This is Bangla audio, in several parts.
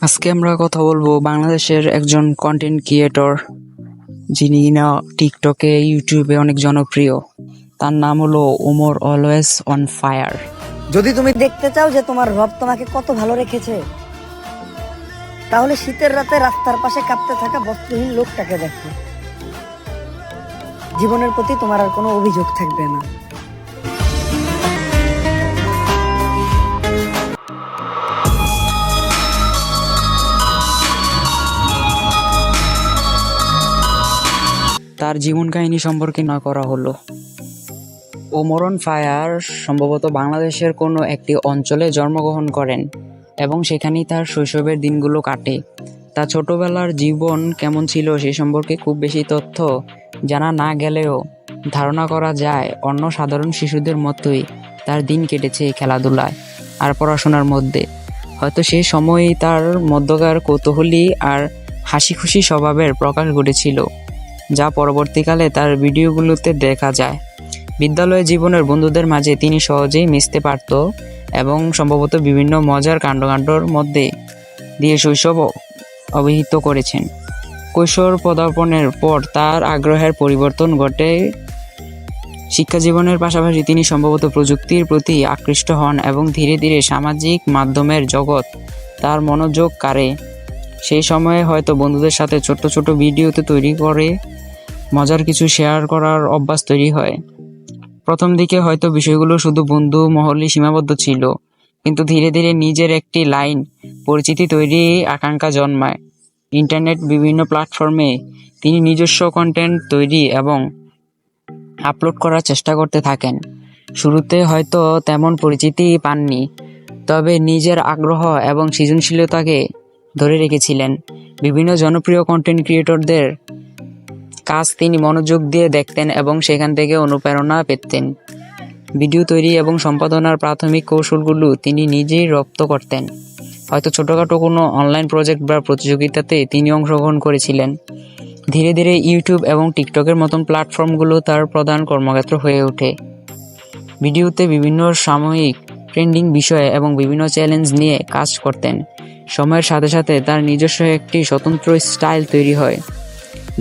আজকে আমরা কথা বলবো বাংলাদেশের একজন কন্টেন্ট ক্রিয়েটর যিনি কিনা টিকটকে ইউটিউবে অনেক জনপ্রিয়। তার নাম হলো ওমর অলওয়েজ অন ফায়ার। যদি তুমি দেখতে চাও যে তোমার রব তোমাকে কত ভালো রেখেছে, তাহলে শীতের রাতে রাস্তার পাশে কাঁপতে থাকা বস্ত্রহীন লোকটাকে দেখো। জীবনের প্রতি তোমার আর কোনো অভিযোগ থাকবে না। তার জীবন কাহিনী সম্পর্কে না করা হলো। ওমর অন ফায়ার সম্ভবত বাংলাদেশের কোনো একটি অঞ্চলে জন্মগ্রহণ করেন এবং সেখানেই তার শৈশবের দিনগুলো কাটে। তার ছোটবেলার জীবন কেমন ছিল সে সম্পর্কে খুব বেশি তথ্য জানা না গেলেও ধারণা করা যায় অন্য সাধারণ শিশুদের মতোই তার দিন কেটেছে খেলাধুলায় আর পড়াশোনার মধ্যে। হয়তো সেই সময়ই তার মধ্যকার কৌতূহলী আর হাসি খুশি স্বভাবের প্রকাশ ঘটেছিল, যা পরবর্তীকালে তার ভিডিওগুলোতে দেখা যায়। বিদ্যালয় জীবনের বন্ধুদের মাঝে তিনি সহজেই মিশতে পারত এবং সম্ভবত বিভিন্ন মজার কাণ্ডকাণ্ডর মধ্যে দিয়ে শৈশব অভিহিত করেছেন। কৈশোর পদার্পণের পর তার আগ্রহের পরিবর্তন ঘটে। শিক্ষা জীবনের পাশাপাশি তিনি সম্ভবত প্রযুক্তির প্রতি আকৃষ্ট হন এবং ধীরে ধীরে সামাজিক মাধ্যমের জগৎ তার মনোযোগ কাড়ে। সেই সময়ে হয়তো বন্ধুদের সাথে ছোট্ট ছোট ভিডিওতে তৈরি করে মজার কিছু শেয়ার করার অভ্যাস তৈরি হয়। প্রথম দিকে হয়তো বিষয়গুলো শুধু বন্ধু মহলে সীমাবদ্ধ ছিল, কিন্তু ধীরে ধীরে নিজের একটি লাইন পরিচিতি তৈরি আকাঙ্ক্ষা জন্মায়। ইন্টারনেট বিভিন্ন প্ল্যাটফর্মে তিনি নিজস্ব কন্টেন্ট তৈরি এবং আপলোড করার চেষ্টা করতে থাকেন। শুরুতে হয়তো তেমন পরিচিতি পাননি, তবে নিজের আগ্রহ এবং সৃজনশীলতাকে ধরে রেখেছিলেন। বিভিন্ন জনপ্রিয় কন্টেন্ট ক্রিয়েটরদের কাজ তিনি মনোযোগ দিয়ে দেখতেন এবং সেখান থেকে অনুপ্রেরণা পেতেন। ভিডিও তৈরি এবং সম্পাদনার প্রাথমিক কৌশলগুলো তিনি নিজেই রপ্ত করতেন। হয়তো ছোটোখাটো কোনো অনলাইন প্রজেক্ট বা প্রতিযোগিতাতে তিনি অংশগ্রহণ করেছিলেন। ধীরে ধীরে ইউটিউব এবং টিকটকের মতন প্ল্যাটফর্মগুলো তার প্রধান কর্মক্ষেত্র হয়ে ওঠে। ভিডিওতে বিভিন্ন সাময়িক ট্রেন্ডিং বিষয় এবং বিভিন্ন চ্যালেঞ্জ নিয়ে কাজ করতেন। সময়ের সাথে সাথে তার নিজস্ব একটি স্বতন্ত্র স্টাইল তৈরি হয়,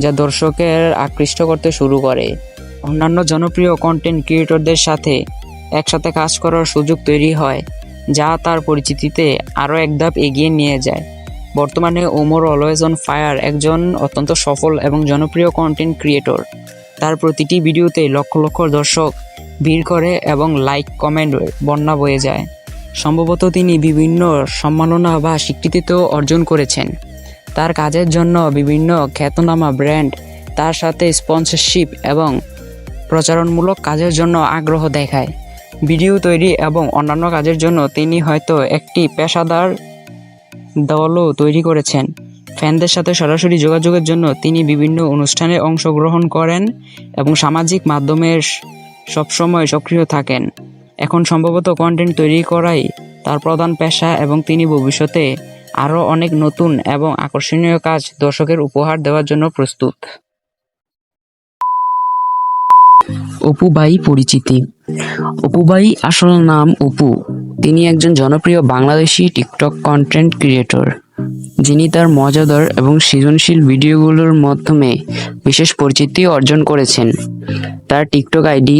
যা দর্শকের আকৃষ্ট করতে শুরু করে। অন্যান্য জনপ্রিয় কন্টেন্ট ক্রিয়েটরদের সাথে একসাথে কাজ করার সুযোগ তৈরি হয়, যা তার পরিচিতিতে আরও এক ধাপ এগিয়ে নিয়ে যায়। বর্তমানে ওমর অলওয়েজ অন ফায়ার একজন অত্যন্ত সফল এবং জনপ্রিয় কন্টেন্ট ক্রিয়েটর। তার প্রতিটি ভিডিওতে লক্ষ লক্ষ দর্শক ভিড় করে এবং লাইক কমেন্ট বন্যা বয়ে যায়। সম্ভবত তিনি বিভিন্ন সম্মাননা বা স্বীকৃতিতেও অর্জন করেছেন। তার কাজের জন্য বিভিন্ন খ্যাতনামা ব্র্যান্ড তার সাথে স্পন্সরশিপ এবং প্রচারণমূলক কাজের জন্য আগ্রহ দেখায়। ভিডিও তৈরি এবং অন্যান্য কাজের জন্য তিনি হয়তো একটি পেশাদার দলও তৈরি করেছেন। ফ্যানদের সাথে সরাসরি যোগাযোগের জন্য তিনি বিভিন্ন অনুষ্ঠানে অংশগ্রহণ করেন এবং সামাজিক মাধ্যমে সবসময় সক্রিয় থাকেন। এখন সম্ভবত কন্টেন্ট তৈরি করাই তার প্রধান পেশা এবং তিনি ভবিষ্যতে আরও অনেক নতুন এবং আকর্ষণীয় কাজ দর্শকের উপহার দেওয়ার জন্য প্রস্তুত। অপু ভাই পরিচিতি। অপু ভাই আসল নাম অপু। তিনি একজন জনপ্রিয় বাংলাদেশি টিকটক কন্টেন্ট ক্রিয়েটর, যিনি তার মজাদার এবং সৃজনশীল ভিডিওগুলোর মাধ্যমে বিশেষ পরিচিতি অর্জন করেছেন। তার টিকটক আইডি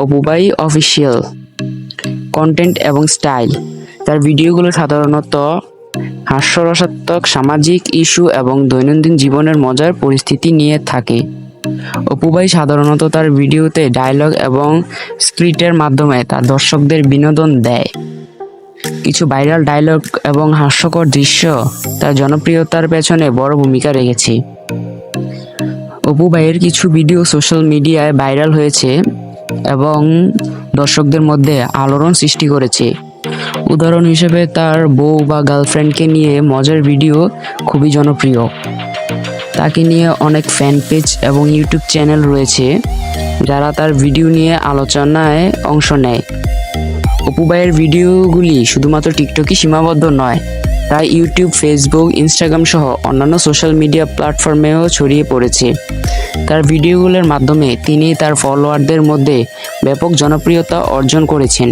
অপু ভাই অফিসিয়াল। কন্টেন্ট এবং স্টাইল। তার ভিডিওগুলো সাধারণত হাস্যরসাত্মক, সামাজিক ইস্যু এবং দৈনন্দিন জীবনের মজার পরিস্থিতি নিয়ে থাকে। অপু ভাই সাধারণত তার ভিডিওতে ডায়লগ এবং স্ক্রিপ্টের মাধ্যমে তার দর্শকদের বিনোদন দেয়। কিছু ভাইরাল ডায়লগ এবং হাস্যকর দৃশ্য তার জনপ্রিয়তার পেছনে বড় ভূমিকা রেখেছে। অপু ভাইয়ের কিছু ভিডিও সোশ্যাল মিডিয়ায় ভাইরাল হয়েছে এবং দর্শকদের মধ্যে আলোড়ন সৃষ্টি করেছে। উদাহরণ হিসেবে তার বউ বা গার্লফ্রেন্ডকে নিয়ে মজার ভিডিও খুবই জনপ্রিয়। তাকে নিয়ে অনেক ফ্যান পেজ এবং ইউটিউব চ্যানেল রয়েছে যারা তার ভিডিও নিয়ে আলোচনায় অংশ নেয়। অপু ভাইয়ের ভিডিওগুলি শুধুমাত্র টিকটকই সীমাবদ্ধ নয়, তাই ইউটিউব, ফেসবুক, ইনস্টাগ্রাম সহ অন্যান্য সোশ্যাল মিডিয়া প্ল্যাটফর্মেও ছড়িয়ে পড়েছে। তার ভিডিওগুলোর মাধ্যমে তিনি তার ফলোয়ারদের মধ্যে ব্যাপক জনপ্রিয়তা অর্জন করেছেন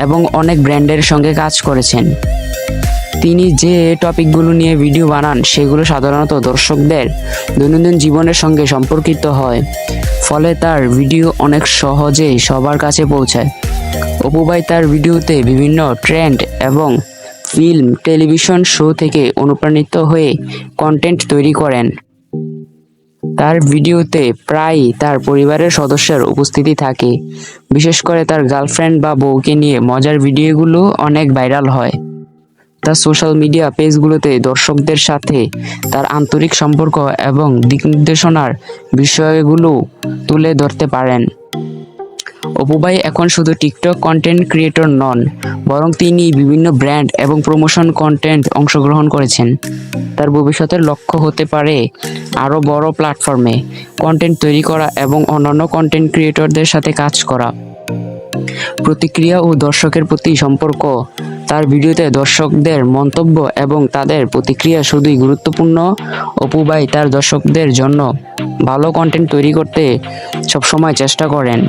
এবং অনেক ব্র্যান্ডের সঙ্গে কাজ করেছেন। তিনি যে টপিকগুলো নিয়ে ভিডিও বানান সেগুলো সাধারণত দর্শকদের দৈনন্দিন জীবনের সঙ্গে সম্পর্কিত হয়, ফলে তার ভিডিও অনেক সহজেই সবার কাছে পৌঁছায়। অপু ভাই তার ভিডিওতে বিভিন্ন ট্রেন্ড এবং ফিল্ম, টেলিভিশন শো থেকে অনুপ্রাণিত হয়ে কন্টেন্ট তৈরি করেন। তার ভিডিওতে প্রায়ই তার পরিবারের সদস্যের উপস্থিতি থাকে, বিশেষ করে তার গার্লফ্রেন্ড বা বউকে নিয়ে মজার ভিডিওগুলো অনেক ভাইরাল হয়। তার সোশ্যাল মিডিয়া পেজগুলোতে দর্শকদের সাথে তার আন্তরিক সম্পর্ক এবং দিক নির্দেশনার বিষয়গুলো তুলে ধরতে পারেন। অপু ভাই এখন শুধু টিকটক কন্টেন্ট ক্রিয়েটর নন, বরং তিনি বিভিন্ন ব্র্যান্ড এবং প্রমোশন কন্টেন্ট অংশগ্রহণ করেছেন। তার ভবিষ্যতের লক্ষ্য হতে পারে আরও বড় প্ল্যাটফর্মে কন্টেন্ট তৈরি করা এবং অন্যান্য কন্টেন্ট ক্রিয়েটরদের সাথে কাজ করা। প্রতিক্রিয়া ও দর্শকের প্রতি সম্পর্ক। তার ভিডিওতে দর্শকদের মন্তব্য এবং তাদের প্রতিক্রিয়া শুধুই গুরুত্বপূর্ণ। অপু ভাই তার দর্শকদের জন্য ভালো কন্টেন্ট তৈরি করতে সবসময় চেষ্টা করেন।